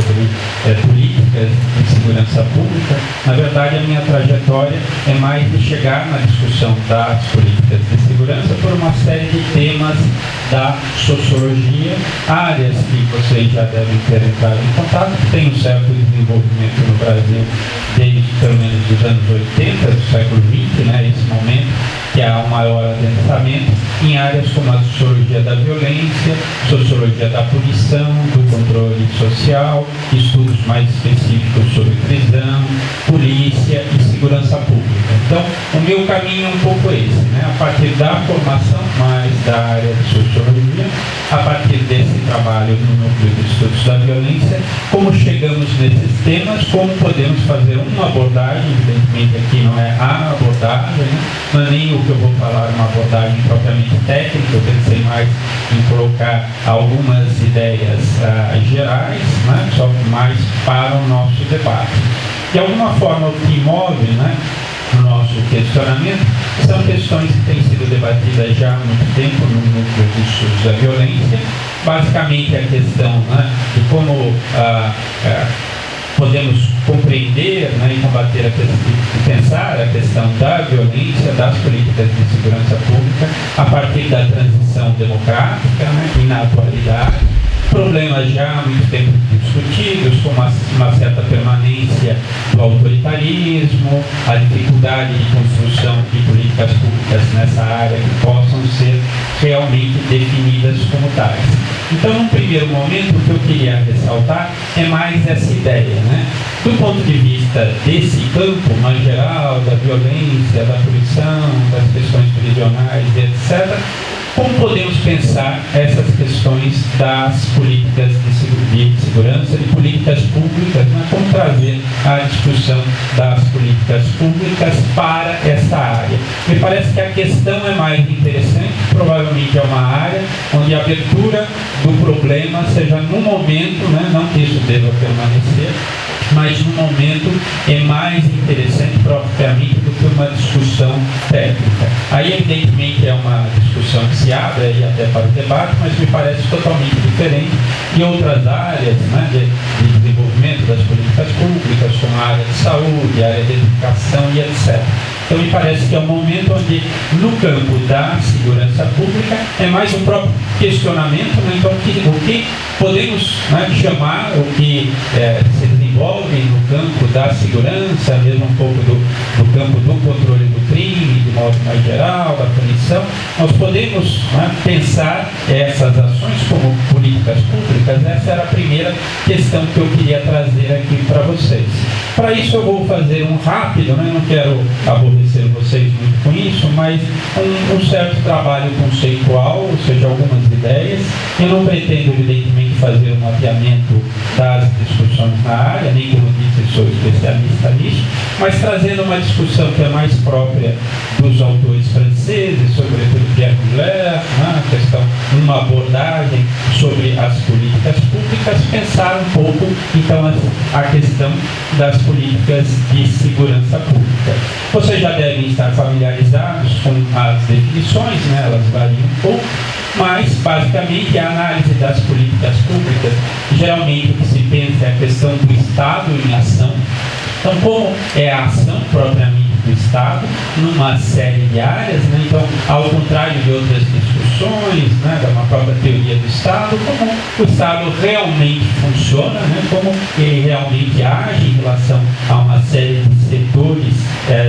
sobre políticas de segurança pública. Na verdade, a minha trajetória é mais de chegar na discussão das políticas de segurança por uma série de temas da sociologia, áreas que vocês já devem ter entrado em contato, que tem um certo desenvolvimento no Brasil desde pelo menos dos anos 80, do século XX, né, esse momento que há um maior adensamento em áreas como a sociologia da violência, sociologia da punição, do controle social, estudos mais específicos sobre prisão, polícia e segurança pública. Então, o meu caminho é um pouco esse, né? A partir da formação mais da área de sociologia, a partir desse trabalho no núcleo de estudos da violência, como chegamos nesses temas, como podemos fazer uma abordagem, evidentemente aqui não é a abordagem, né? Não é nem o que eu vou falar, uma abordagem propriamente técnica, eu pensei mais em colocar algumas ideias gerais, né? Só que mais para o nosso debate. De alguma forma, o que move, né, o nosso questionamento são questões que têm sido debatidas já há muito tempo no núcleo de estudos da violência, basicamente a questão, né, de como podemos compreender, né, e combater e pensar a questão da violência, das políticas de segurança pública a partir da transição democrática, né, e na atualidade. Problemas já há muito tempo discutidos, como uma certa permanência do autoritarismo, a dificuldade de construção de políticas públicas nessa área que possam ser realmente definidas como tais. Então, num primeiro momento, o que eu queria ressaltar é mais essa ideia, né? Do ponto de vista desse campo mais geral, da violência, da punição, das questões prisionais, etc., como podemos pensar essas questões das políticas de segurança, de políticas públicas, né? Como trazer a discussão das políticas públicas para essa área? Me parece que a questão é mais interessante, provavelmente é uma área onde a abertura do problema seja no momento, né? Não que isso deva permanecer, mas no momento é mais interessante propriamente do que uma discussão técnica. Aí, evidentemente, é uma discussão que se abre aí até para o debate, mas me parece totalmente diferente de outras áreas, né, de desenvolvimento das políticas públicas, como a área de saúde, a área de educação e etc. Então, me parece que é um momento onde, no campo da segurança pública, é mais um próprio questionamento, né? Então, o que podemos, né, chamar, o que se desenvolve no campo da segurança, mesmo um pouco do campo do controle do crime, de modo mais geral, da punição, nós podemos, né, pensar essas ações como políticas públicas. Essa era a primeira questão que eu queria trazer aqui para vocês. Para isso eu vou fazer um rápido, né, não quero aborrecer vocês muito com isso, mas um certo trabalho conceitual, ou seja, algumas ideias. Eu não pretendo, evidentemente, fazer um mapeamento das discussões na área, nem como disse, sou especialista nisso, mas trazendo uma discussão que é mais própria dos autores franceses, sobretudo Pierre Boulez, né, a questão, uma abordagem sobre as políticas públicas, pensar um pouco, então, a questão das políticas de segurança pública. Vocês já devem estar familiarizados com as definições, né, elas variam um pouco, mas, basicamente, a análise das políticas públicas, geralmente o que se pensa é a questão do Estado em ação. Então, como é a ação propriamente do Estado, numa série de áreas, né? Então, ao contrário de outras discussões, né, da uma própria teoria do Estado, como o Estado realmente funciona, né, como ele realmente age em relação a uma série de setores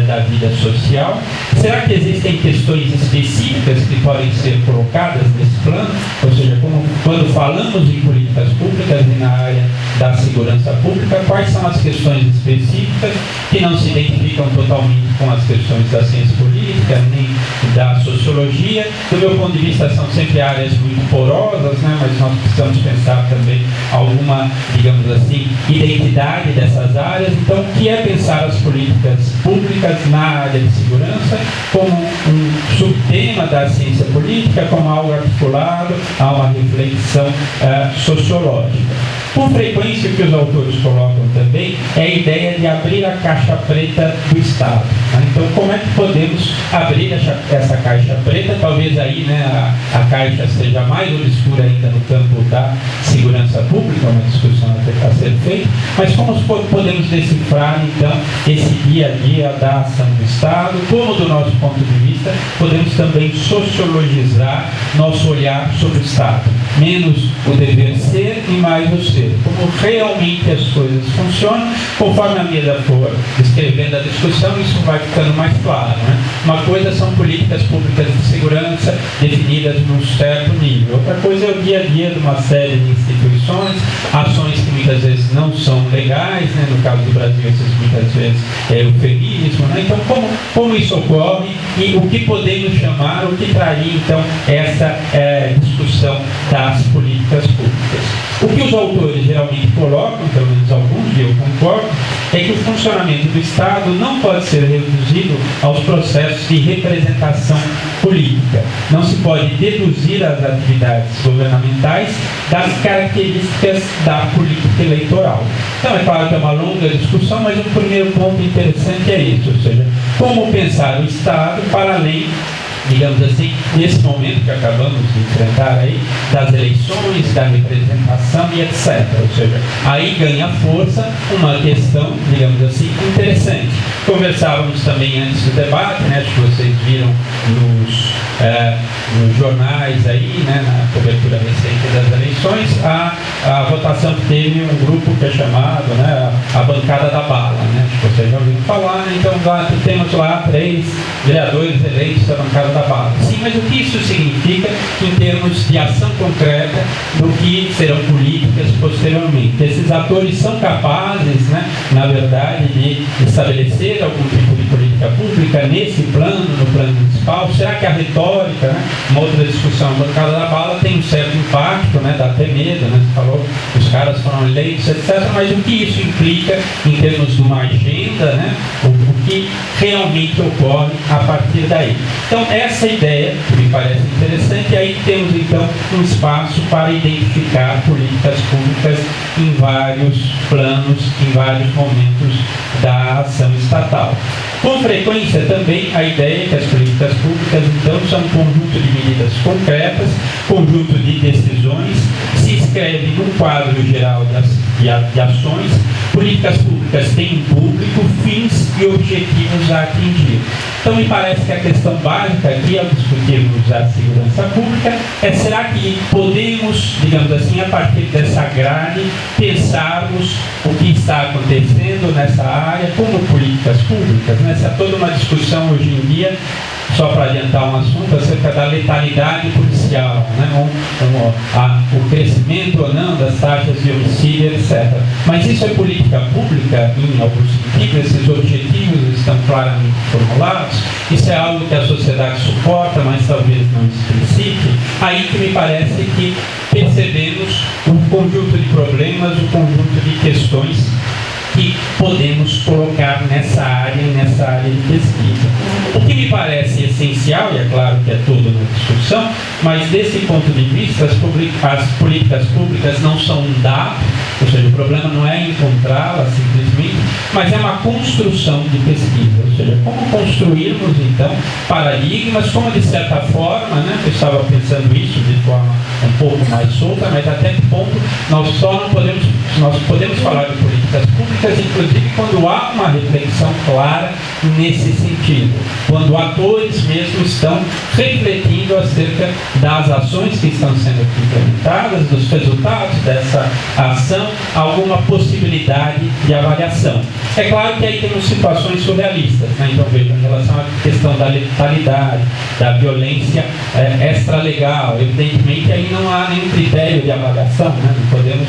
da vida social. Será que existem questões específicas que podem ser colocadas nesse plano? Ou seja, como quando falamos em políticas públicas e na área da segurança pública, quais são as questões específicas que não se identificam totalmente com as questões da ciência política, nem da sociologia? Do meu ponto de vista, são sempre áreas muito porosas, né? Mas nós precisamos pensar também alguma, digamos assim, identidade dessas áreas. Então, o que é pensar as políticas públicas na área de segurança como um subtema da ciência política, como algo articulado a uma reflexão sociológica? Com frequência, o que os autores colocam também é a ideia de abrir a caixa preta do Estado. Né? Então, como é que podemos abrir essa caixa preta? Talvez aí, né, a caixa seja mais obscura ainda no campo da segurança pública, uma discussão a ser feita, mas como podemos decifrar, então, esse dia a dia da ação do Estado, como, do nosso ponto de vista, podemos também sociologizar nosso olhar sobre o Estado. Menos o dever ser e mais o ser. Como realmente as coisas funcionam, conforme a medida for descrevendo a discussão, isso vai ficando mais claro. Né? Uma coisa são políticas públicas de segurança definidas num certo nível. Outra coisa é o dia a dia de uma série de instituições, ações que muitas vezes não são legais, né? No caso do Brasil, essas muitas vezes é eufemismo. Né? Então, como isso ocorre e o que podemos chamar, o que traria, então, essa discussão das políticas públicas. O que os autores geralmente colocam, pelo menos alguns, e eu concordo, é que o funcionamento do Estado não pode ser reduzido aos processos de representação política. Não se pode deduzir as atividades governamentais das características da política eleitoral. Então, é claro que é uma longa discussão, mas o primeiro ponto interessante é isso, ou seja, como pensar o Estado para além, digamos assim, nesse momento que acabamos de enfrentar aí, das eleições, da representação e etc. Ou seja, aí ganha força uma questão, digamos assim, interessante. Conversávamos também antes do debate, né, acho que vocês viram nos jornais aí, né, na cobertura recente das eleições, a votação que teve um grupo que é chamado, né, a bancada da bala, né, vocês já ouviram falar, né, então temos lá 3 vereadores eleitos da bancada da bala. Sim, mas o que isso significa em termos de ação concreta do que serão políticas posteriormente? Esses atores são capazes, né, na verdade, de estabelecer algum tipo de política pública nesse plano, no plano municipal? Será que a retórica, né, uma outra discussão, a bancada da bala tem um certo impacto, né, dá até medo, né, você falou que os caras foram eleitos, etc., mas o que isso implica em termos de uma agenda, né, o que realmente ocorre a partir daí? Então, essa ideia que me parece interessante, e aí temos então um espaço para identificar políticas públicas em vários planos, em vários momentos da ação estatal. Com frequência também a ideia é que as políticas públicas então são um conjunto de medidas concretas, conjunto de decisões, se escreve num quadro geral de ações. Políticas públicas têm um público, fins e objetivos a atingir. Então me parece que a questão básica aqui, ao discutirmos a segurança pública, é: será que podemos, digamos assim, a partir dessa grade, pensarmos o que está acontecendo nessa área como políticas públicas? Né? Essa é toda uma discussão hoje em dia, só para adiantar um assunto, acerca da letalidade policial, né? O crescimento ou não das taxas de homicídio, etc. Mas isso é política pública em algum sentido? Esses objetivos estão claramente formulados? Isso é algo que a sociedade suporta, mas talvez não explicite? Aí que me parece que percebemos um conjunto de problemas, um conjunto de questões que podemos colocar nessa área de pesquisa. O que me parece essencial, e é claro que é tudo na discussão, mas desse ponto de vista, as políticas públicas não são um dado, ou seja, o problema não é encontrá-las simplesmente, mas é uma construção de pesquisa, ou seja, como construirmos então paradigmas, como de certa forma, né, eu estava pensando isso de forma um pouco mais solta, mas até que ponto nós podemos falar de políticas públicas, inclusive quando há uma reflexão clara nesse sentido, quando atores mesmo estão refletindo acerca das ações que estão sendo implementadas, dos resultados dessa ação, alguma possibilidade de avaliação. É claro que aí temos situações surrealistas, né? Então veja, em relação à questão da letalidade, da violência extralegal, evidentemente aí não há nenhum critério de avaliação, né? Não podemos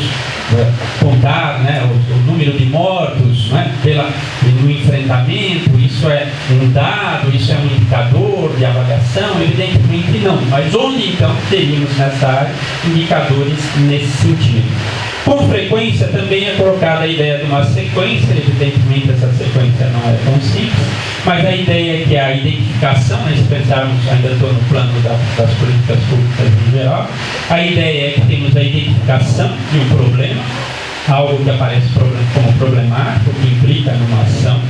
contar, né, o número de mortos, né, no enfrentamento, isso é um dado, isso é um indicador de avaliação? Evidentemente não, mas onde então teríamos nessa área indicadores nesse sentido? Com frequência também é colocada a ideia de uma sequência, evidentemente essa sequência não é tão simples, mas a ideia é que a identificação, né, se pensarmos, ainda estou no plano das políticas públicas em geral, a ideia é que temos a identificação de um problema, algo que aparece como problemático, que implica numa ação.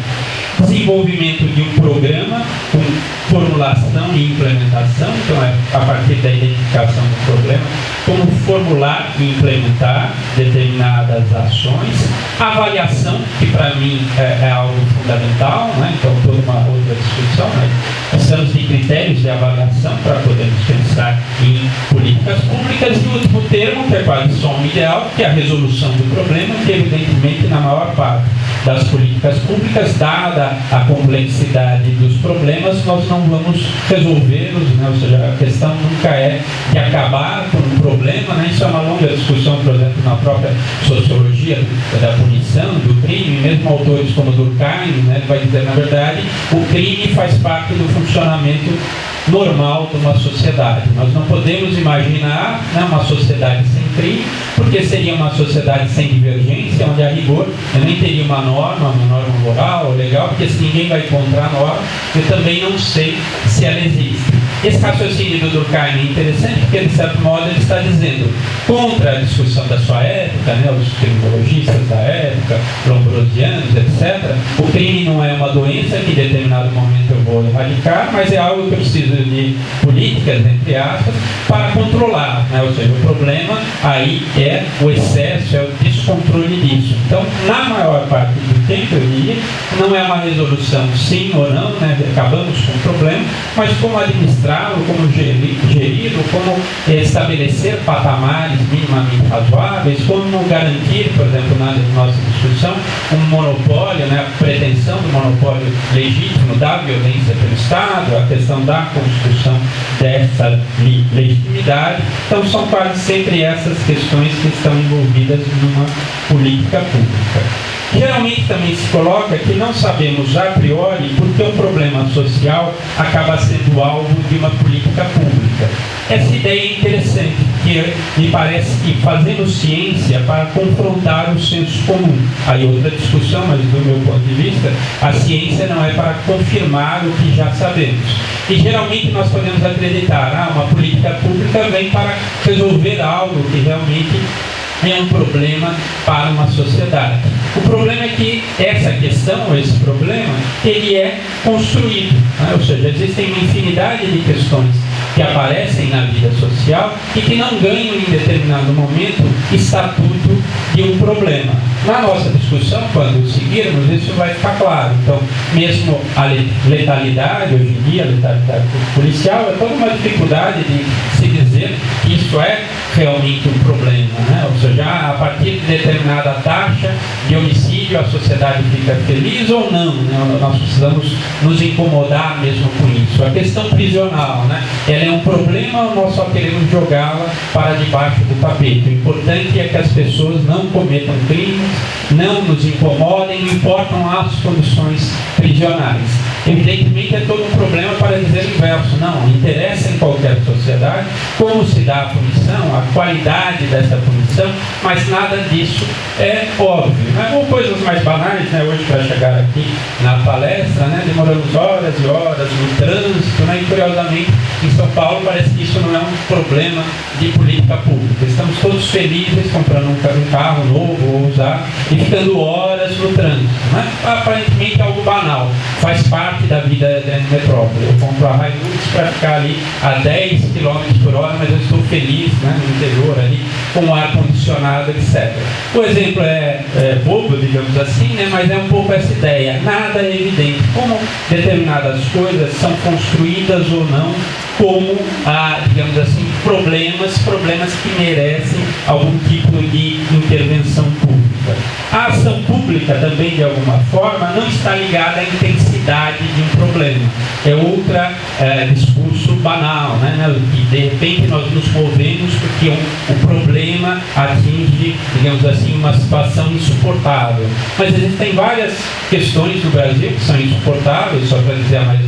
desenvolvimento de um programa com formulação e implementação, então é a partir da identificação do problema, como formular e implementar determinadas ações, avaliação, que para mim é algo fundamental, né? Então toda uma outra discussão, né? Precisamos de critérios de avaliação para podermos pensar em políticas públicas, e o último termo, que é quase só um ideal, que é a resolução do problema, que evidentemente na maior parte das políticas públicas, dada a complexidade dos problemas, nós não vamos resolvê-los, né? Ou seja, a questão nunca é de acabar com um problema, né? Isso é uma longa discussão, por exemplo, na própria sociologia da punição, do crime, mesmo autores como Durkheim, né? Ele vai dizer, na verdade, o crime faz parte do funcionamento normal de uma sociedade. Nós não podemos imaginar, né, uma sociedade sem crime, porque seria uma sociedade sem divergência, onde a rigor eu nem teria uma norma moral, legal, porque se ninguém vai encontrar a norma, eu também não sei se ela existe. Esse raciocínio do Durkheim é interessante porque, de certo modo, ele está dizendo, contra a discussão da sua época, né, os criminologistas da época, lombrosianos, etc., o crime não é uma doença que em determinado momento eu vou erradicar, mas é algo que eu preciso de políticas, entre aspas, para controlar, né? Ou seja, o problema aí é o excesso, é o descontrole disso. Então, na maior parte do tempo, eu diria, não é uma resolução sim ou não, né? Acabamos com o problema, mas como administrá-lo, como geri-lo, como estabelecer patamares minimamente razoáveis, como garantir, por exemplo, na nossa discussão, um monopólio, né? A pretensão do monopólio legítimo da violência pelo Estado, a questão da construção dessa legitimidade. Então, são quase sempre essas questões que estão envolvidas numa política pública. Geralmente também se coloca que não sabemos a priori porque o problema social acaba sendo alvo de uma política pública. Essa ideia é interessante, porque me parece que fazemos ciência para confrontar o senso comum. Aí outra discussão, mas do meu ponto de vista, a ciência não é para confirmar o que já sabemos. E geralmente nós podemos acreditar, uma política pública vem para resolver algo que realmente é um problema para uma sociedade. O problema é que essa questão, ou esse problema, ele é construído, né? Ou seja, existem uma infinidade de questões que aparecem na vida social e que não ganham em determinado momento estatuto de um problema. Na nossa discussão, quando seguirmos, isso vai ficar claro. Então, mesmo a letalidade, hoje em dia, a letalidade policial, é toda uma dificuldade de se dizer que isso é realmente um problema, né? Ou seja, a partir de determinada taxa de homicídio, a sociedade fica feliz ou não, né? Nós precisamos nos incomodar mesmo com isso. A questão prisional, né? Ela é um problema ou nós só queremos jogá-la para debaixo do tapete? O importante é que as pessoas não cometam crimes, não nos incomodem, não importam as condições prisionais. Evidentemente é todo um problema para dizer o inverso. Não, interessa em qualquer sociedade como se dá a punição, a qualidade dessa punição, mas nada disso é óbvio, né? Ou coisas mais banais, né? Hoje, para chegar aqui na palestra, né? Demoramos horas e horas no trânsito, né? E curiosamente em São Paulo parece que isso não é um problema de política pública. Estamos todos felizes comprando um carro novo ou usado e ficando horas no trânsito, né? Aparentemente é algo banal, faz parte da vida da metrópole. Eu compro a Hilux para ficar ali a 10 km por hora, mas eu estou feliz, né, no interior ali, com o ar-condicionado, etc. O exemplo é bobo, digamos assim, né, mas é um pouco essa ideia. Nada é evidente. Como determinadas coisas são construídas ou não como, digamos assim, problemas que merecem algum tipo de intervenção pública. A ação pública também, de alguma forma, não está ligada à intensidade de um problema. É outra discurso banal, né? Que de repente nós nos movemos porque o problema atinge, digamos assim, uma situação insuportável. Mas existem várias questões no Brasil que são insuportáveis, só para dizer a mais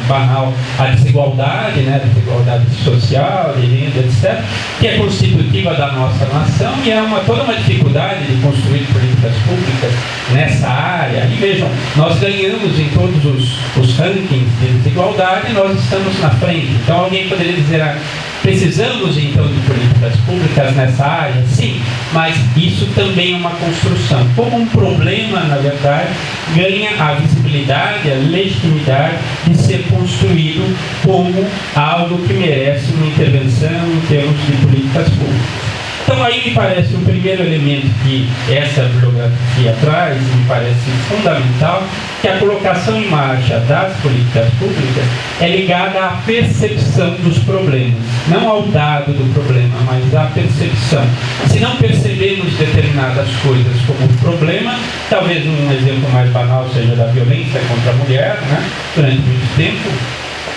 banal, a desigualdade, né? A desigualdade social, de renda, etc., que é constitutiva da nossa nação e é toda uma dificuldade de construir políticas públicas nessa área. E vejam, nós ganhamos em todos os rankings de desigualdade, nós estamos na frente. Então alguém poderia dizer, Precisamos, então, de políticas públicas nessa área? Sim, mas isso também é uma construção. Como um problema, na verdade, ganha a visibilidade, a legitimidade de ser construído como algo que merece uma intervenção em termos de políticas públicas. Então aí me parece um primeiro elemento que essa bibliografia traz, me parece fundamental, que a colocação em marcha das políticas públicas é ligada à percepção dos problemas, não ao dado do problema, mas à percepção. Se não percebemos determinadas coisas como problema, talvez um exemplo mais banal seja da violência contra a mulher, né? Durante muito tempo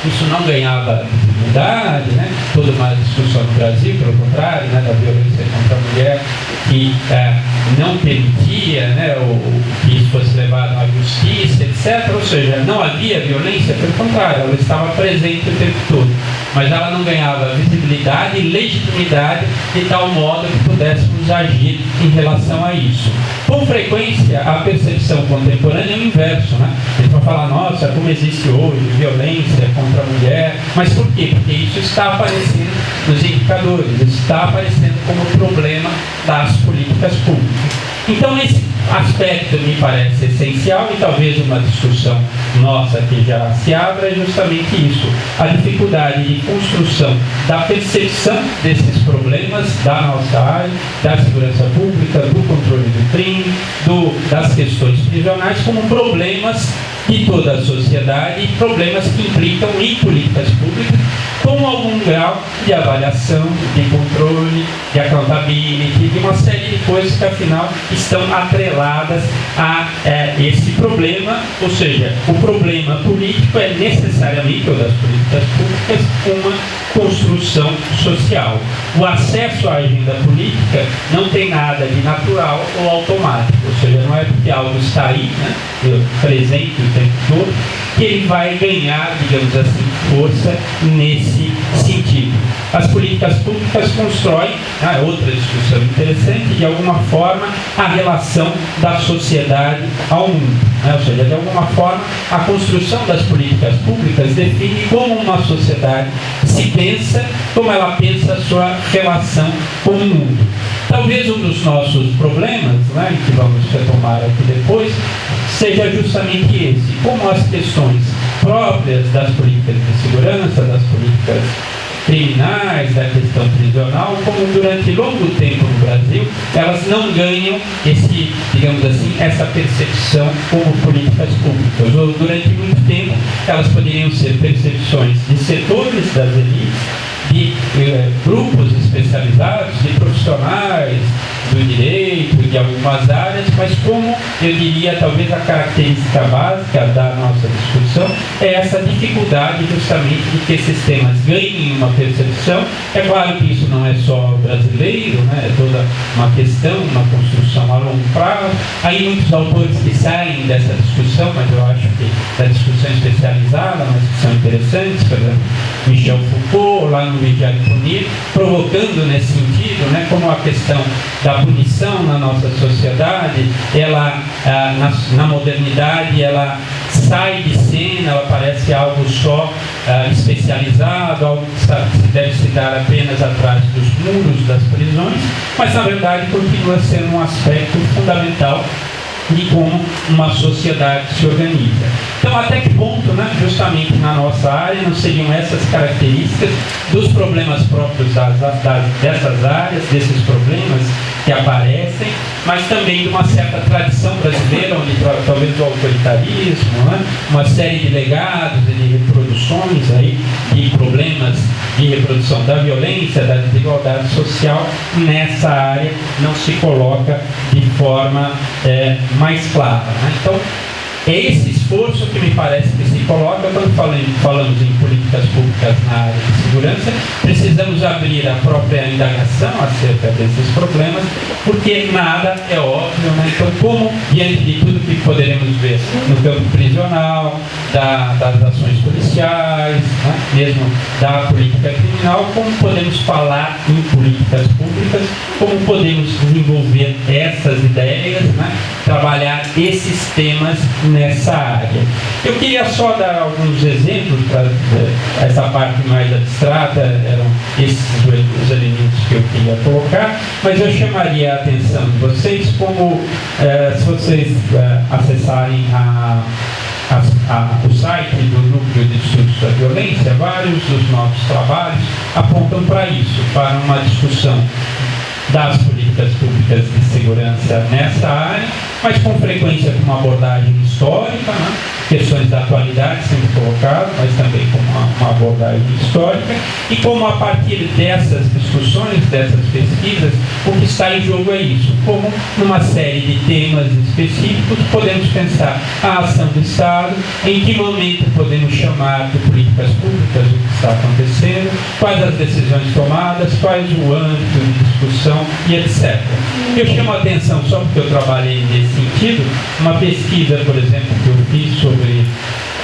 isso não ganhava visibilidade, né? Toda uma discussão no Brasil, pelo contrário, né, da violência contra a mulher, que não permitia, né, que isso fosse levado à justiça, etc. Ou seja, não havia violência, pelo contrário, ela estava presente o tempo todo, mas ela não ganhava visibilidade e legitimidade de tal modo que pudéssemos agir em relação a isso. Com frequência, a percepção contemporânea é o inverso, né? A gente vai falar, nossa, como existe hoje violência contra a mulher, mas por quê? Porque isso está aparecendo nos indicadores, isso está aparecendo como problema das políticas públicas. Então, esse aspecto me parece essencial e talvez uma discussão nossa que já se abra é justamente isso, a dificuldade de construção da percepção desses problemas da nossa área, da segurança pública, do controle do crime, das questões prisionais como problemas de toda a sociedade e problemas que implicam em políticas públicas com algum grau de avaliação, de controle, de accountability, de uma série de coisas que afinal estão atreladas a esse problema, ou seja, o problema político é necessariamente, ou das políticas públicas, uma construção social. O acesso à agenda política não tem nada de natural ou automático, ou seja, não é porque algo está aí, né, presente o tempo todo, que ele vai ganhar, digamos assim, força nesse sentido. As políticas públicas constroem, outra discussão interessante, de alguma forma, a relação da sociedade ao mundo. Ou seja, de alguma forma, a construção das políticas públicas define como uma sociedade se pensa, como ela pensa a sua relação com o mundo. Talvez um dos nossos problemas, né, que vamos retomar aqui depois, seja justamente esse, como as questões próprias das políticas de segurança, das políticas criminais, da questão prisional, como durante longo tempo no Brasil, elas não ganham digamos assim, essa percepção como políticas públicas. Ou durante muito tempo, elas poderiam ser percepções de setores das elites, de grupos especializados, de profissionais do direito, de algumas áreas, mas como eu diria, talvez a característica básica da nossa discussão é essa dificuldade justamente de que esses temas ganhem uma percepção. É claro que isso não é só brasileiro, né? É toda uma questão, uma construção a longo prazo. Aí muitos autores que saem dessa discussão, mas eu acho que da discussão especializada, mas que são interessantes, por exemplo, Michel Foucault, lá no Vigiar e Punir, provocando nesse sentido, né, como a questão da punição na nossa sociedade, ela, na modernidade, ela sai de cena, ela parece algo só especializado, algo que deve se dar apenas atrás dos muros das prisões, mas na verdade continua sendo um aspecto fundamental de como uma sociedade se organiza. Então, até que ponto, né, justamente na nossa área, não seriam essas características dos problemas próprios dessas áreas, desses problemas que aparecem, mas também de uma certa tradição brasileira, onde talvez o autoritarismo, né, uma série de legados e de reproduções aí, de problemas de reprodução da violência, da desigualdade social, nessa área não se coloca de forma mais clara, né? Então, é esse esforço que me parece que se coloca quando falamos em políticas públicas na área de segurança. Precisamos abrir a própria indagação acerca desses problemas, porque nada é óbvio, né? Então, como, diante de tudo que poderemos ver no campo prisional, das ações policiais, né? Mesmo da política criminal, como podemos falar em políticas públicas, como podemos desenvolver essas ideias, né? Trabalhar esses temas nessa área. área. Eu queria só dar alguns exemplos para essa parte mais abstrata, eram esses os elementos que eu queria colocar, mas eu chamaria a atenção de vocês como, se vocês acessarem o site do Núcleo de Estudos da Violência, vários dos nossos trabalhos apontam para isso, para uma discussão das políticas públicas de segurança nessa área, mas com frequência com uma abordagem histórica, né? Questões da atualidade sempre colocado, mas também com uma abordagem histórica, e como a partir dessas discussões, dessas pesquisas, o que está em jogo é isso, como numa série de temas específicos podemos pensar a ação do Estado, em que momento podemos chamar de políticas públicas o que está acontecendo, quais as decisões tomadas, quais o âmbito de discussão e etc. Eu chamo a atenção, só porque eu trabalhei nesse sentido, uma pesquisa, por exemplo, que eu fiz sobre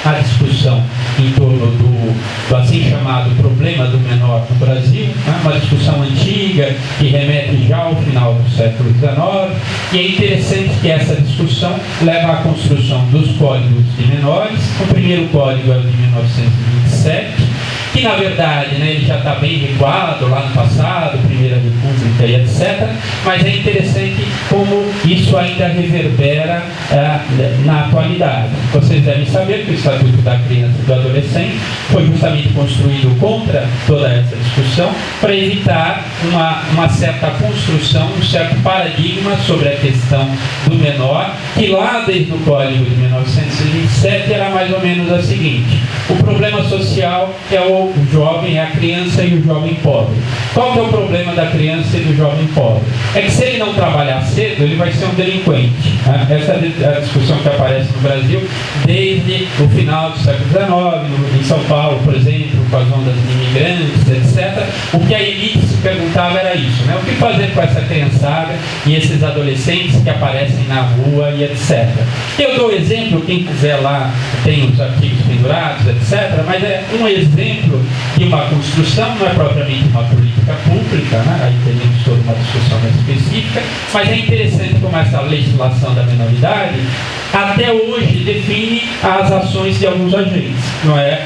a discussão em torno do assim chamado problema do menor no Brasil, né? Uma discussão antiga que remete já ao final do século XIX, e é interessante que essa discussão leva à construção dos códigos de menores. O primeiro código é o de 1927, que na verdade, né, ele já está bem recuado lá no passado, Primeira República e etc., mas é interessante como isso ainda reverbera na atualidade. Vocês devem saber que o Estatuto da Criança e do Adolescente foi justamente construído contra toda essa discussão para evitar uma certa construção, um certo paradigma sobre a questão do menor, que lá desde o Código de 1927 era mais ou menos a seguinte: o problema social é o jovem, é a criança e o jovem pobre. Qual que é o problema da criança e do jovem pobre? É que se ele não trabalhar cedo, ele vai ser um delinquente. Né? Essa é a discussão que aparece no Brasil desde o final do século XIX, em São Paulo, por exemplo, com as ondas de imigrantes, etc. O que a elite se perguntava era isso, né? O que fazer com essa criançada e esses adolescentes que aparecem na rua e etc. Eu dou exemplo, quem quiser lá tem os artigos pendurados, etc., mas é um exemplo de uma construção, não é propriamente uma política pública, né? Aí teríamos toda uma discussão mais específica, mas é interessante como essa legislação da menoridade até hoje define as ações de alguns agentes. Não é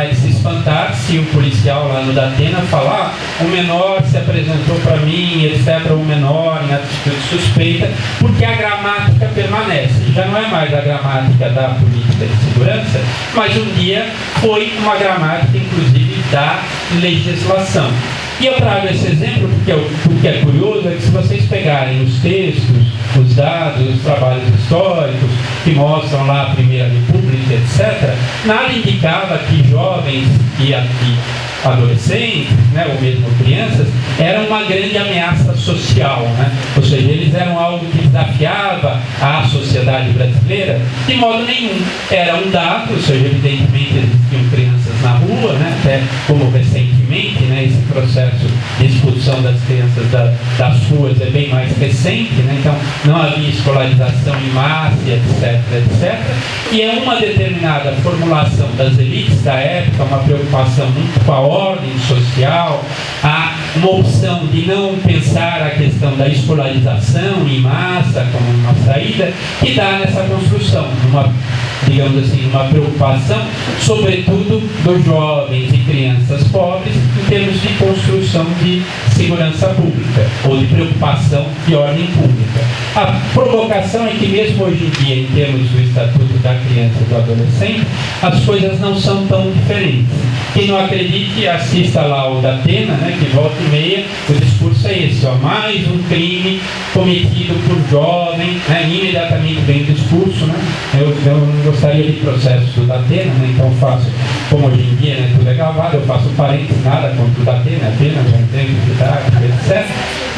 de se espantar se um policial lá no Datena falar: o menor se apresentou para mim, etc., o menor em atitude suspeita, porque a gramática permanece. Já não é mais a gramática da política de segurança, mas um dia foi uma gramática, inclusive, da legislação. E eu trago esse exemplo porque é curioso, é que se vocês pegarem os textos, os dados, os trabalhos históricos que mostram lá a Primeira República, etc., nada indicava que jovens e adolescentes, né, ou mesmo crianças, eram uma grande ameaça social, né? Ou seja, eles eram algo que desafiava a sociedade brasileira de modo nenhum. Era um dado, ou seja, evidentemente existiam crianças na rua, né, até como recentemente, né, esse processo de expulsão das crianças das ruas é bem mais recente, né? Então não havia escolarização em massa, etc., etc. E é uma determinada formulação das elites da época, uma preocupação muito com a ordem social, há uma opção de não pensar a questão da escolarização em massa como uma saída, que dá nessa construção, digamos assim, uma preocupação, sobretudo dos jovens e crianças pobres, em termos de construção de segurança pública, ou de preocupação de ordem pública. A provocação é que mesmo hoje em dia, em termos do Estatuto da Criança e do Adolescente, as coisas não são tão diferentes. Quem não acredite, assista lá o Datena, né, que volta e meia, o discurso é esse, ó, mais um crime cometido por jovem, né, imediatamente vem o discurso, né, eu não gostaria de processo do Datena, né, então faço, como hoje em dia, né, tudo é gravado, eu faço parênteses, nada contra o Datena, apenas já entendo que dá, etc.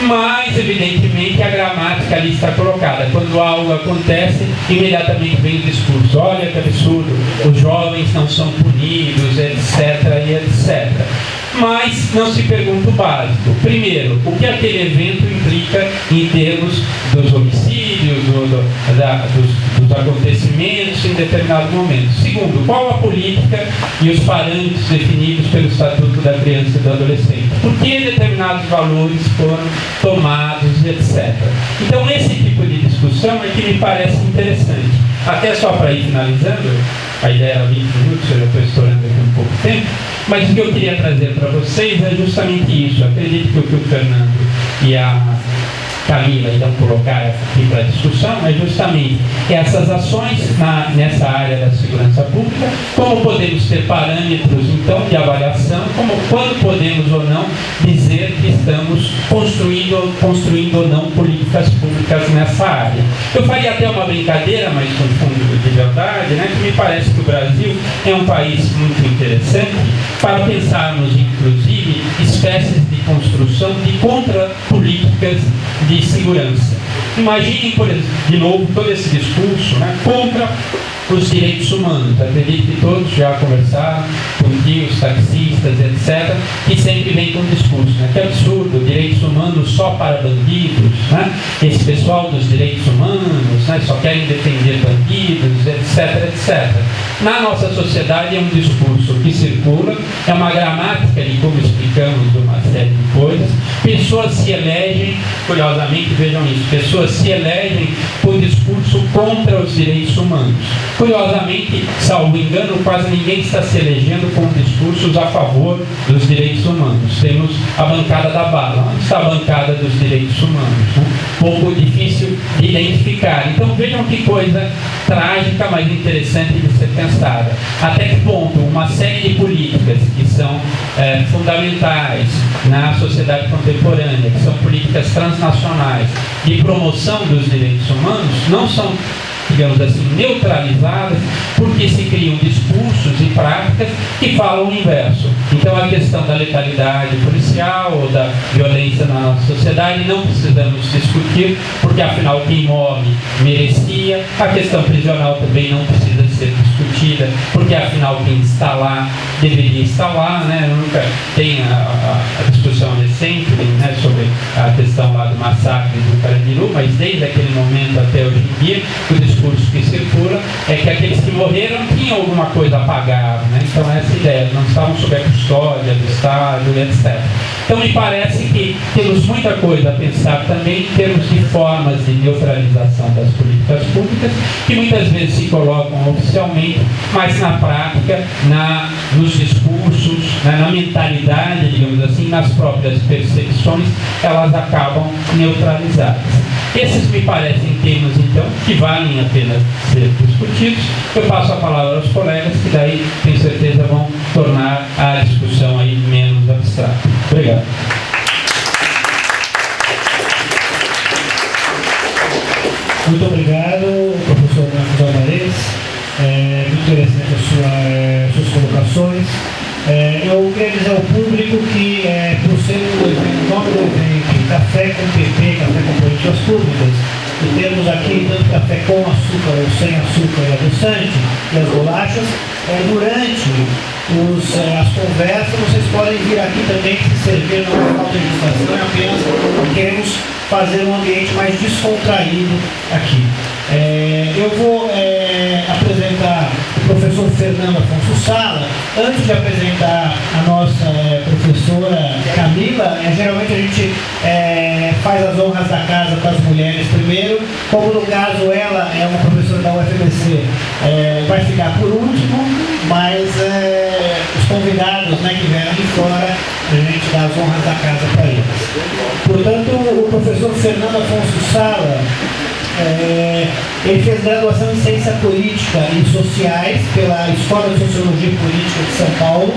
Mas, evidentemente, a gramática ali está colocada. Quando algo acontece, imediatamente vem o discurso: olha que absurdo, os jovens não são punidos, etc., e etc. Mas não se pergunta o básico. Primeiro, o que aquele evento implica em termos dos homicídios, dos acontecimentos em determinado momento. Segundo, qual a política e os parâmetros definidos pelo Estatuto da Criança e do Adolescente? Por que determinados valores foram tomados, etc. Então, esse tipo de discussão discussão é que me parece interessante. Até só para ir finalizando, a ideia era 20 minutos, eu já estou estourando aqui um pouco de tempo, mas o que eu queria trazer para vocês é justamente isso. Acredito que o que o Fernando e a Camila irão colocar aqui para discussão é justamente essas ações nessa área da segurança pública, como podemos ter parâmetros então de avaliação, quando podemos ou não dizer que estamos construindo ou não políticas públicas nessa área. Eu faria até uma brincadeira, mas com fundo de verdade, né, que me parece que o Brasil é um país muito interessante para pensarmos inclusive espécies de construção de contrapolíticas de segurança. Imaginem, por exemplo, de novo, todo esse discurso, né, contra os direitos humanos. Acredito que todos já conversaram com os taxistas, etc., que sempre vem com um discurso, né, que absurdo, direitos humanos só para bandidos, né, esse pessoal dos direitos humanos, né, só querem defender bandidos, etc., etc. Na nossa sociedade é um discurso que circula, é uma gramática de como explicamos uma série de coisas. Pessoas se elegem, curiosamente, vejam isso, pessoas se elegem por discurso contra os direitos humanos. Curiosamente, salvo engano, quase ninguém está se elegendo com discursos a favor dos direitos humanos. Temos a bancada da bala. Onde está a bancada dos direitos humanos? Né? Pouco difícil de identificar. Então vejam que coisa trágica, mas interessante de ser pensada. Até que ponto uma série de políticas que são fundamentais na sociedade contemporânea, que são políticas transnacionais de promoção dos direitos humanos, não são, digamos assim, neutralizadas, porque se criam discursos e práticas que falam o inverso. Então a questão da letalidade policial ou da violência na nossa sociedade não precisamos discutir, porque afinal quem morre merecia. A questão prisional também não precisa ser discutida, porque afinal quem está lá deveria estar lá, né? Nunca tem a discussão recente, né, sobre a questão lá do massacre do Carandiru, mas desde aquele momento até hoje em dia o discurso que circula é que aqueles que morreram tinham alguma coisa a pagar, né? Então essa ideia, não estavam sob a custódia do Estado, etc. Então me parece que temos muita coisa a pensar também em termos de formas de neutralização das políticas públicas, que muitas vezes se colocam oficialmente, mas na prática, nos discursos, na mentalidade, digamos assim, nas próprias percepções, elas acabam neutralizadas. Esses me parecem temas, então, que valem a pena ser discutidos. Eu passo a palavra aos colegas, que daí, tenho certeza, vão tornar a discussão aí menos abstrata. Obrigado. Muito obrigado, professor Marcos Alvarez. Muito interessante as suas colocações. Eu queria dizer ao público que, por ser o nome do evento, Café com PP, Café com Políticas Públicas, e temos aqui tanto café com açúcar ou sem açúcar e adoçante, e as bolachas, durante as conversas vocês podem vir aqui também se servir no local de registração, apenas queremos fazer um ambiente mais descontraído aqui. Eu vou apresentar o professor Fernando Afonso Sala. Antes de apresentar a nossa professora Camila, geralmente a gente faz as honras da casa para as mulheres primeiro. Como no caso ela é uma professora da UFMC, vai ficar por último, mas os convidados, né, que vieram de fora, a gente dá as honras da casa para eles. Portanto, o professor Fernando Afonso Sala, ele fez graduação em Ciência Política e Sociais pela Escola de Sociologia e Política de São Paulo,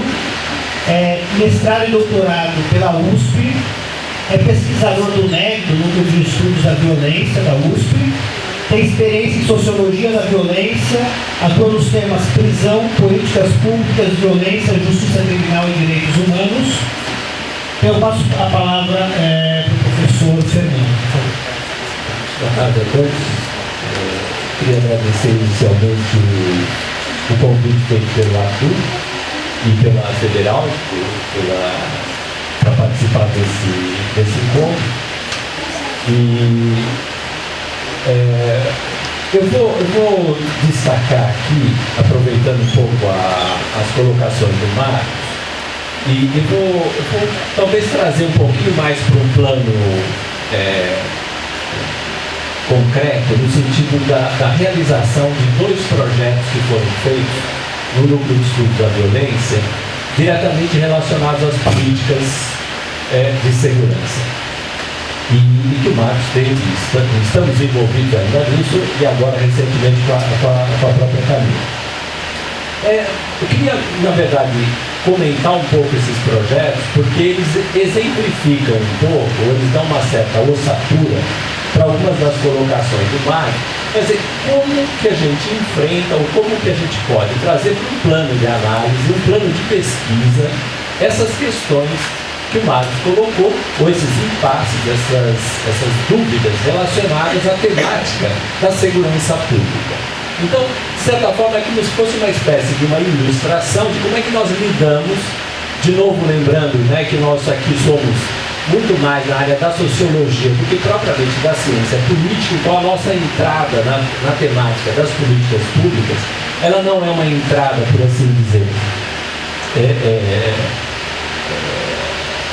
mestrado e doutorado pela USP, é pesquisador do NEG, do Núcleo de Estudos da Violência, da USP, tem experiência em Sociologia da Violência, atua nos temas prisão, políticas públicas, violência, justiça criminal e direitos humanos. Eu passo a palavra para o professor Fernando. Boa tarde a todos. Queria agradecer inicialmente o convite feito pelo Arthur e pela Federal para participar desse encontro. Eu vou destacar aqui, aproveitando um pouco as colocações do Marcos, e vou talvez trazer um pouquinho mais para um plano concreto no sentido da realização de 2 projetos que foram feitos no Núcleo de Estudos da Violência, diretamente relacionados às políticas de segurança. E que o Marcos estamos envolvidos ainda nisso e agora recentemente com a própria Camila. Eu queria, na verdade, comentar um pouco esses projetos, porque eles exemplificam um pouco, ou eles dão uma certa ossatura para algumas das colocações do Marcos, quer dizer, como que a gente enfrenta, ou como que a gente pode trazer para um plano de análise, um plano de pesquisa, essas questões que o Marcos colocou, ou esses impasses, essas dúvidas relacionadas à temática da segurança pública. Então, de certa forma, é como se fosse uma espécie de uma ilustração de como é que nós lidamos, de novo lembrando, né, que nós aqui somos muito mais na área da sociologia do que propriamente da ciência política, então a nossa entrada na temática das políticas públicas, ela não é uma entrada, por assim dizer,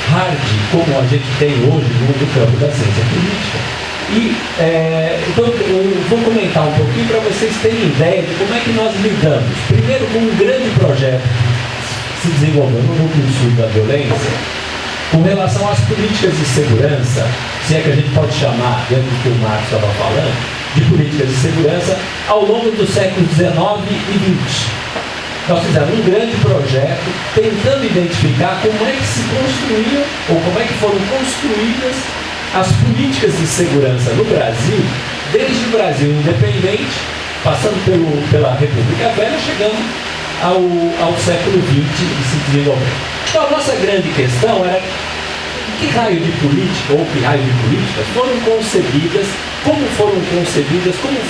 hard, como a gente tem hoje no campo da ciência política. E então eu vou comentar um pouquinho para vocês terem ideia de como é que nós lidamos. Primeiro, com um grande projeto que se desenvolveu no Núcleo de Estudos da Violência, com relação às políticas de segurança, se é que a gente pode chamar, dentro do que o Marcos estava falando, de políticas de segurança ao longo dos séculos XIX e XX. Nós fizemos um grande projeto tentando identificar como é que se construíam, ou como é que foram construídas as políticas de segurança no Brasil, desde o Brasil independente, passando pela República Velha, chegando ao século XX e se desenvolvendo. Então a nossa grande questão era que raio de política, ou que raio de políticas foram concebidas, como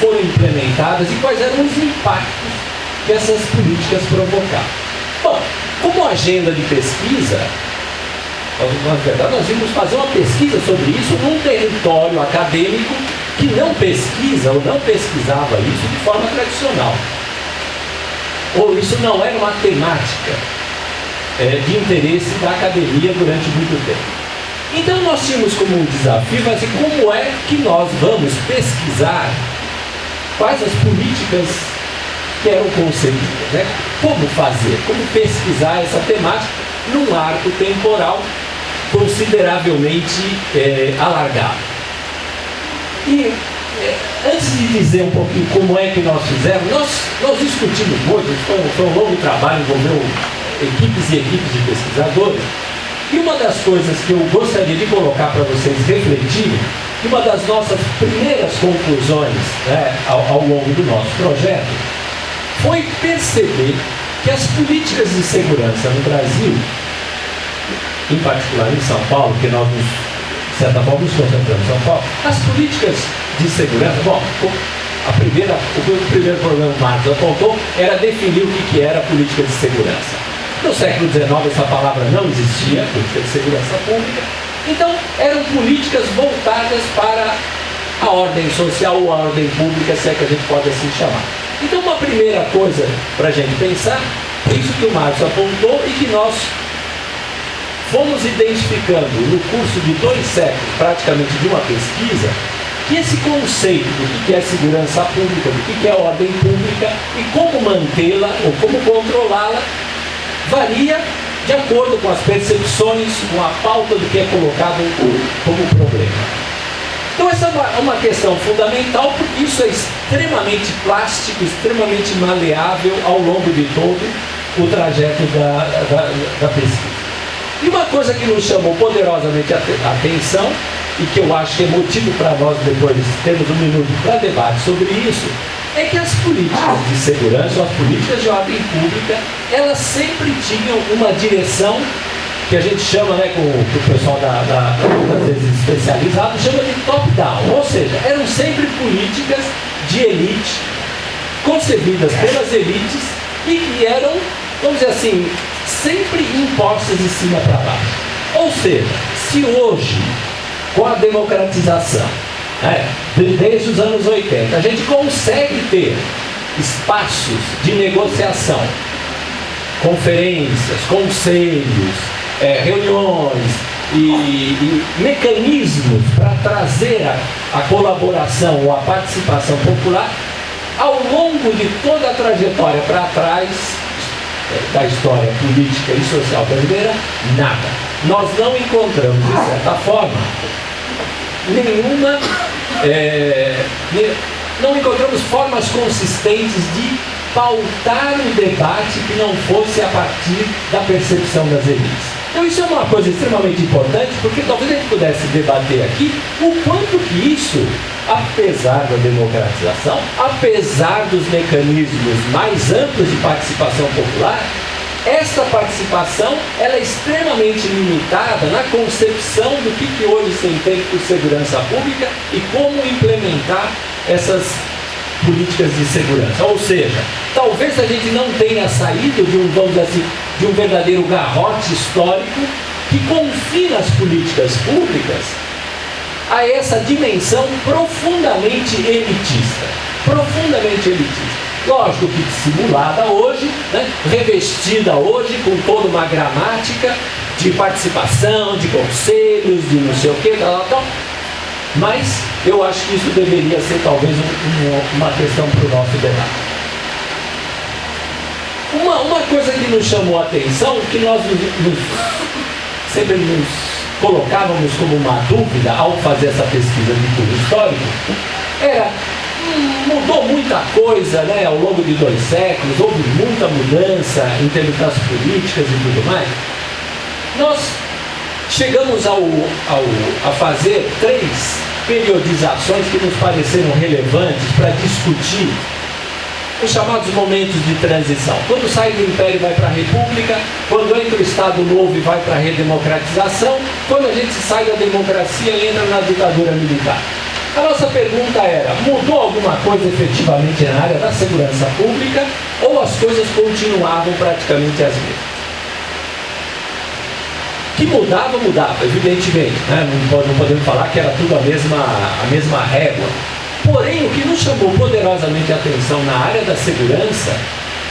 foram implementadas e quais eram os impactos que essas políticas provocaram. Bom, como agenda de pesquisa, na verdade nós íamos fazer uma pesquisa sobre isso num território acadêmico que não pesquisa ou não pesquisava isso de forma tradicional. Ou isso não era uma temática de interesse da academia durante muito tempo. Então nós tínhamos como um desafio, mas como é que nós vamos pesquisar quais as políticas que eram concebidas, né? Como fazer, como pesquisar essa temática num arco temporal consideravelmente alargado. E antes de dizer um pouquinho como é que nós fizemos, nós discutimos muito, foi um longo trabalho, envolveu equipes e equipes de pesquisadores, e uma das coisas que eu gostaria de colocar para vocês refletirem, uma das nossas primeiras conclusões, né, ao longo do nosso projeto, foi perceber que as políticas de segurança no Brasil, em particular em São Paulo, que nós, de certa forma, nos concentramos em São Paulo, as políticas de segurança, o primeiro problema que o Marcos apontou era definir o que era política de segurança. No século XIX essa palavra não existia, política de segurança pública, então eram políticas voltadas para a ordem social ou a ordem pública, se é que a gente pode assim chamar. Então uma primeira coisa para a gente pensar, é isso que o Marcos apontou e que nós fomos identificando no curso de 2 séculos, praticamente de uma pesquisa, que esse conceito do que é segurança pública, do que é ordem pública e como mantê-la ou como controlá-la, varia de acordo com as percepções, com a pauta do que é colocado como problema. Então essa é uma questão fundamental, porque isso é extremamente plástico, extremamente maleável ao longo de todo o trajeto da pesquisa. E uma coisa que nos chamou poderosamente a atenção, e que eu acho que é motivo para nós depois termos um minuto para debate sobre isso, é que as políticas de segurança, as políticas de ordem pública, elas sempre tinham uma direção que a gente chama, né, com o pessoal às vezes especializado, chama de top-down, ou seja, eram sempre políticas de elite, concebidas pelas elites e que eram, vamos dizer assim, sempre impostas de cima para baixo. Ou seja, se hoje, com a democratização, desde os anos 80, a gente consegue ter espaços de negociação, conferências, conselhos, reuniões e mecanismos para trazer a colaboração ou a participação popular, ao longo de toda a trajetória para trás da história política e social brasileira, nada. Nós não encontramos, de certa forma, não encontramos formas consistentes de pautar o debate que não fosse a partir da percepção das elites. Então isso é uma coisa extremamente importante, porque talvez a gente pudesse debater aqui o quanto que isso, apesar da democratização, apesar dos mecanismos mais amplos de participação popular, esta participação ela é extremamente limitada na concepção do que hoje se entende por segurança pública e como implementar essas políticas de segurança. Ou seja, talvez a gente não tenha saído de um, vamos dizer assim, de um verdadeiro garrote histórico que confina as políticas públicas a essa dimensão profundamente elitista. Profundamente elitista. Lógico que dissimulada hoje, né, revestida hoje com toda uma gramática de participação, de conselhos, de não sei o que, tal. Mas eu acho que isso deveria ser talvez uma questão para o nosso debate. Uma coisa que nos chamou a atenção, que nós sempre nos colocávamos como uma dúvida ao fazer essa pesquisa de cunho histórico, era, mudou muita coisa, né, ao longo de 2 séculos, houve muita mudança em termos das políticas e tudo mais. Nós chegamos a fazer 3 periodizações que nos pareceram relevantes para discutir os chamados momentos de transição. Quando sai do Império e vai para a República, quando entra o Estado Novo e vai para a redemocratização, quando a gente sai da democracia e entra na ditadura militar. A nossa pergunta era, mudou alguma coisa efetivamente na área da segurança pública ou as coisas continuavam praticamente as mesmas? Que mudava, evidentemente, né? Não podemos falar que era tudo a mesma régua. Porém, o que nos chamou poderosamente a atenção na área da segurança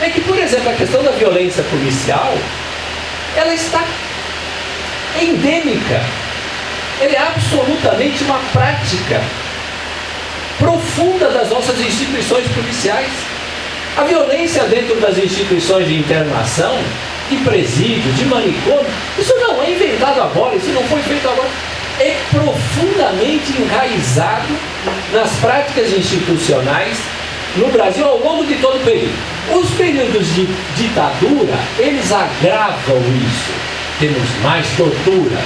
é que, por exemplo, a questão da violência policial, ela está endêmica. Ela é absolutamente uma prática profunda das nossas instituições policiais. A violência dentro das instituições de internação, de presídio, de manicômio, isso não é inventado agora, isso não foi feito agora. É profundamente enraizado nas práticas institucionais no Brasil ao longo de todo o período. Os períodos de ditadura, eles agravam isso. Temos mais tortura,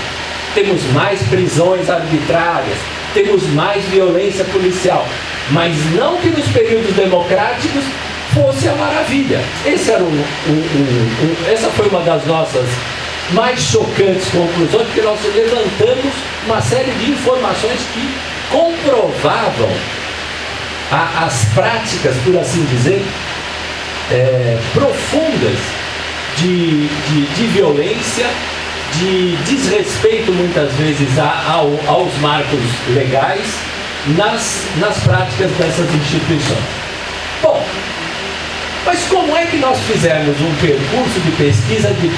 temos mais prisões arbitrárias, temos mais violência policial. Mas não que nos períodos democráticos fosse a maravilha. Essa foi uma das nossas mais chocantes conclusões, porque nós levantamos uma série de informações que comprovavam as práticas, por assim dizer, profundas de violência, de desrespeito muitas vezes aos marcos legais nas práticas dessas instituições. Bom, mas como é que nós fizemos um percurso de pesquisa de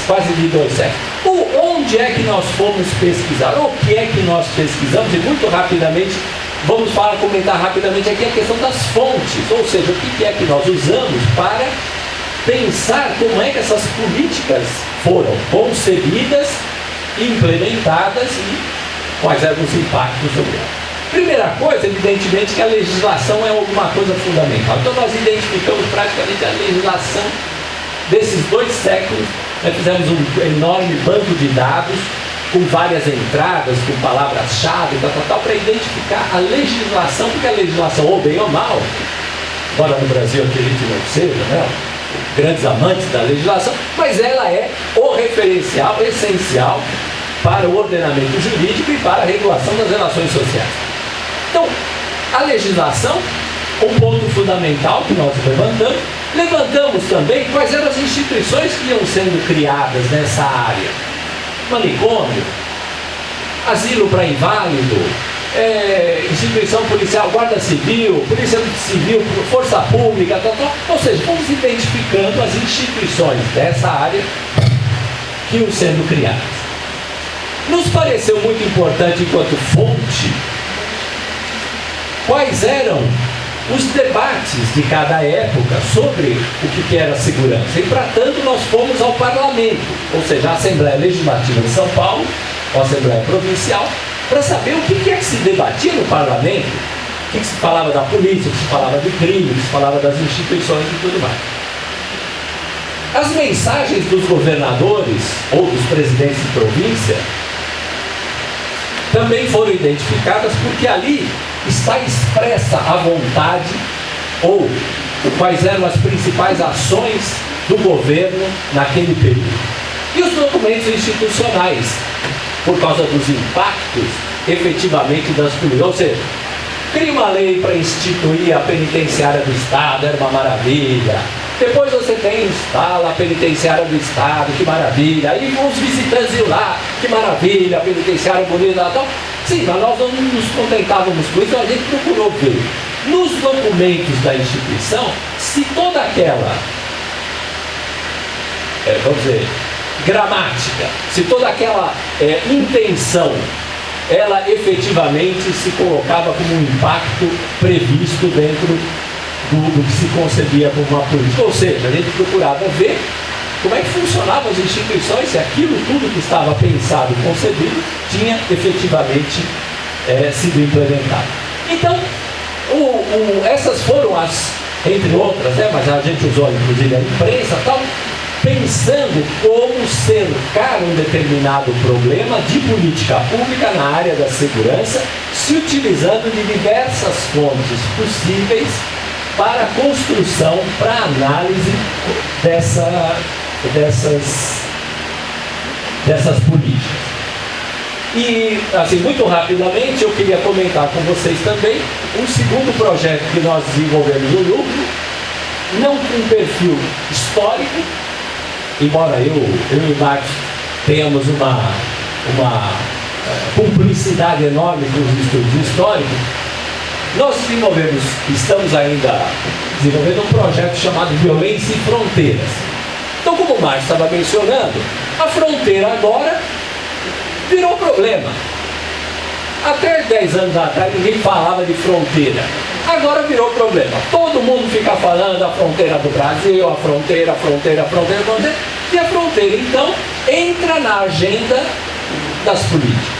quase 2 séculos? Onde é que nós fomos pesquisar? O que é que nós pesquisamos? E muito rapidamente, vamos comentar rapidamente aqui a questão das fontes, ou seja, o que é que nós usamos para pensar como é que essas políticas foram concebidas, implementadas e quais eram os impactos sobre elas. Primeira coisa, evidentemente, que a legislação é alguma coisa fundamental. Então nós identificamos praticamente a legislação desses 2 séculos. Nós fizemos um enorme banco de dados com várias entradas, com palavras-chave, para identificar a legislação, porque a legislação, ou bem ou mal, embora no Brasil acredite não seja, né, grandes amantes da legislação, mas ela é o referencial essencial para o ordenamento jurídico e para a regulação das relações sociais. Então, a legislação, um ponto fundamental que nós levantamos também quais eram as instituições que iam sendo criadas nessa área. Manicômio, asilo para inválido, instituição policial, guarda civil, polícia civil, força pública, ou seja, fomos identificando as instituições dessa área que iam sendo criadas. Nos pareceu muito importante, enquanto fonte, quais eram os debates de cada época sobre o que era segurança. E, para tanto, nós fomos ao parlamento, ou seja, a Assembleia Legislativa de São Paulo, a Assembleia Provincial, para saber o que é que se debatia no parlamento, o que se falava da polícia, o que se falava de crime, o que se falava das instituições e tudo mais. As mensagens dos governadores ou dos presidentes de província também foram identificadas, porque ali está expressa a vontade ou quais eram as principais ações do governo naquele período. E os documentos institucionais, por causa dos impactos efetivamente das políticas. Ou seja, cria uma lei para instituir a penitenciária do Estado, era uma maravilha. Depois você instala a penitenciária do Estado, que maravilha. Aí os visitantes iam lá, que maravilha, a penitenciária bonita e tal. Sim, mas nós não nos contentávamos com isso, a gente procurou ver nos documentos da instituição se toda aquela, vamos dizer, gramática, se toda aquela intenção, ela efetivamente se colocava como um impacto previsto dentro do que se concebia como uma política. Ou seja, a gente procurava ver como é que funcionavam as instituições, se aquilo tudo que estava pensado e concebido tinha efetivamente sido implementado. Então, essas foram as, entre outras, mas a gente usou inclusive a imprensa e tal, pensando como cercar um determinado problema de política pública na área da segurança, se utilizando de diversas fontes possíveis para a construção, para a análise dessas políticas. E, assim, muito rapidamente, eu queria comentar com vocês também um segundo projeto que nós desenvolvemos no núcleo, não com um perfil histórico, embora eu e Marcos tenhamos uma cumplicidade enorme com os estudos históricos, nós estamos ainda desenvolvendo um projeto chamado Violência e Fronteiras. Então, como o Marcos estava mencionando, a fronteira agora virou problema. Até 10 anos atrás ninguém falava de fronteira. Agora virou problema. Todo mundo fica falando da fronteira do Brasil, a fronteira. E a fronteira, então, entra na agenda das políticas.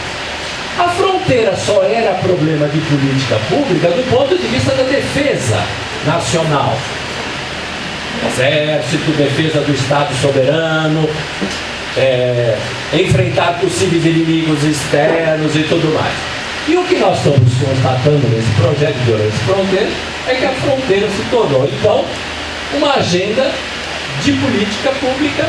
A fronteira só era problema de política pública do ponto de vista da defesa nacional. Exército, defesa do Estado soberano, enfrentar possíveis inimigos externos e tudo mais. E o que nós estamos constatando nesse projeto de Violência e Fronteira é que a fronteira se tornou, então, uma agenda de política pública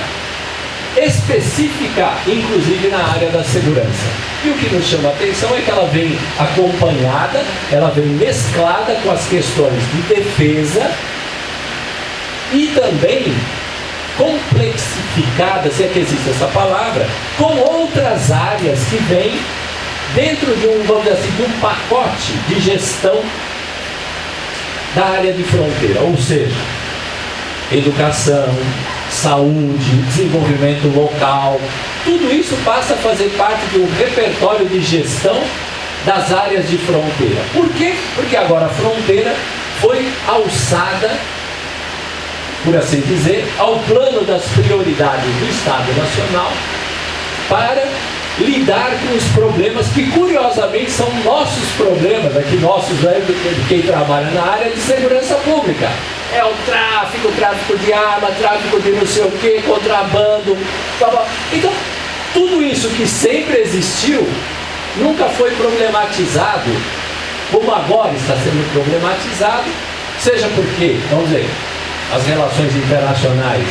específica, inclusive na área da segurança. E o que nos chama a atenção é que ela vem acompanhada, ela vem mesclada com as questões de defesa e também complexificada, se é que existe essa palavra, com outras áreas que vêm dentro de vamos dizer assim, de um pacote de gestão da área de fronteira, ou seja, educação, saúde, desenvolvimento local, tudo isso passa a fazer parte de um repertório de gestão das áreas de fronteira. Por quê? Porque agora a fronteira foi alçada, por assim dizer, ao plano das prioridades do Estado Nacional para lidar com os problemas que, curiosamente, são nossos problemas, aqui nossos, de quem trabalha na área de segurança pública. É o tráfico de arma, tráfico de não sei o que, contrabando. Então, tudo isso que sempre existiu nunca foi problematizado, como agora está sendo problematizado, seja porque, vamos dizer, as relações internacionais